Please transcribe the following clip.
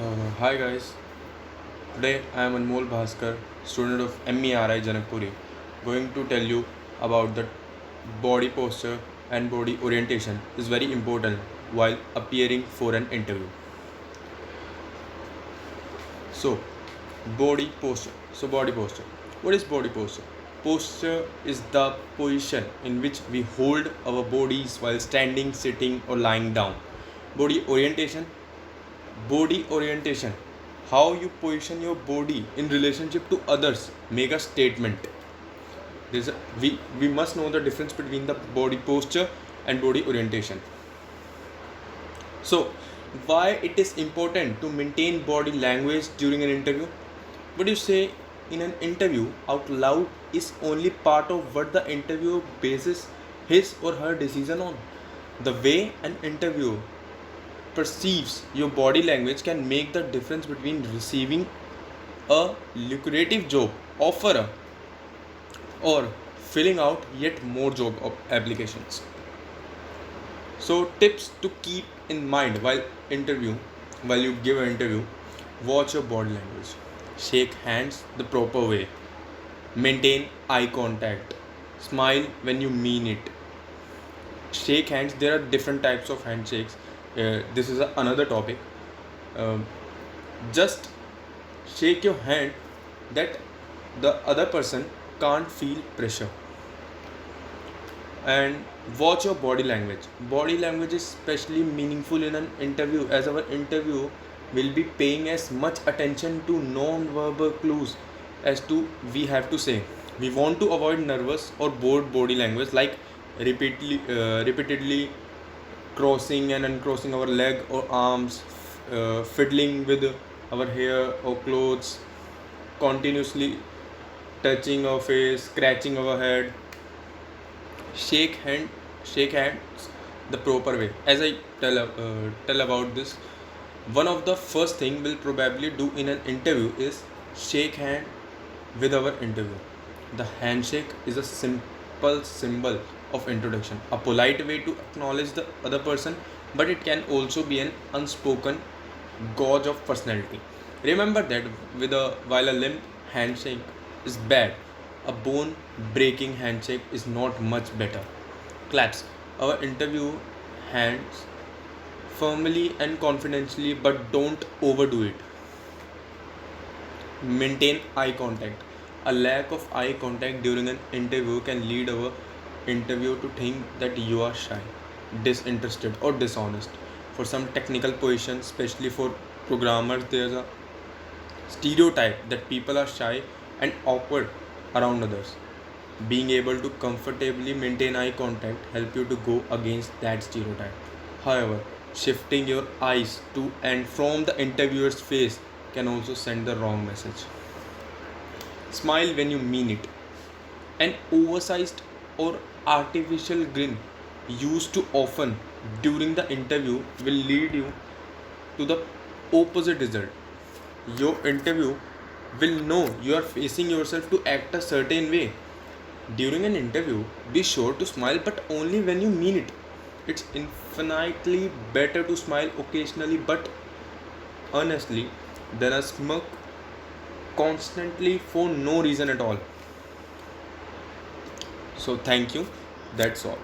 Hi guys, today I am Anmol Bhaskar, student of MERI Janakpuri, going to tell you about the body posture and body orientation is very important while appearing for an interview. So, body posture. Body posture. What is body posture? Posture is the position in which we hold our bodies while standing, sitting, or lying down. Body orientation. Body orientation, how you position your body in relationship to others, make a statement. We must know the difference between the body posture and body orientation. So why it is important to maintain body language during an interview? What do you say? In an interview, out loud is only part of what the interviewer bases his or her decision on. The way an interviewer perceives your body language can make the difference between receiving a lucrative job offer or filling out yet more job applications. So tips to keep in mind while you give an interview: watch your body language, shake hands the proper way, maintain eye contact, smile when you mean it. Shake hands, there are different types of handshakes. This is another topic. Um, just shake your hand that the other person can't feel pressure. And watch your body language. Body language is especially meaningful in an interview, as our interview will be paying as much attention to non-verbal clues as to we have to say. We want to avoid nervous or bored body language like repeatedly crossing and uncrossing our leg or arms, fiddling with our hair or clothes, continuously touching our face, scratching our head. Shake hands the proper way. As I tell about this, one of the first thing we'll probably do in an interview is shake hand with our interview. The handshake is a simple symbol of introduction, a polite way to acknowledge the other person, but it can also be an unspoken gauge of personality. Remember that while a limp handshake is bad, a bone breaking handshake is not much better. Claps. Our interview hands firmly and confidentially, but don't overdo it. Maintain eye contact. A lack of eye contact during an interview can lead our interviewer to think that you are shy, disinterested, or dishonest. For some technical positions, especially for programmers, there's a stereotype that people are shy and awkward around others. Being able to comfortably maintain eye contact help you to go against that stereotype. However, shifting your eyes to and from the interviewer's face can also send the wrong message. Smile when you mean it. An oversized or artificial grin used too often during the interview will lead you to the opposite result. Your interview will know you are facing yourself to act a certain way. During an interview, be sure to smile, but only when you mean it. It's infinitely better to smile occasionally but honestly than a smirk constantly for no reason at all. So, thank you. That's all.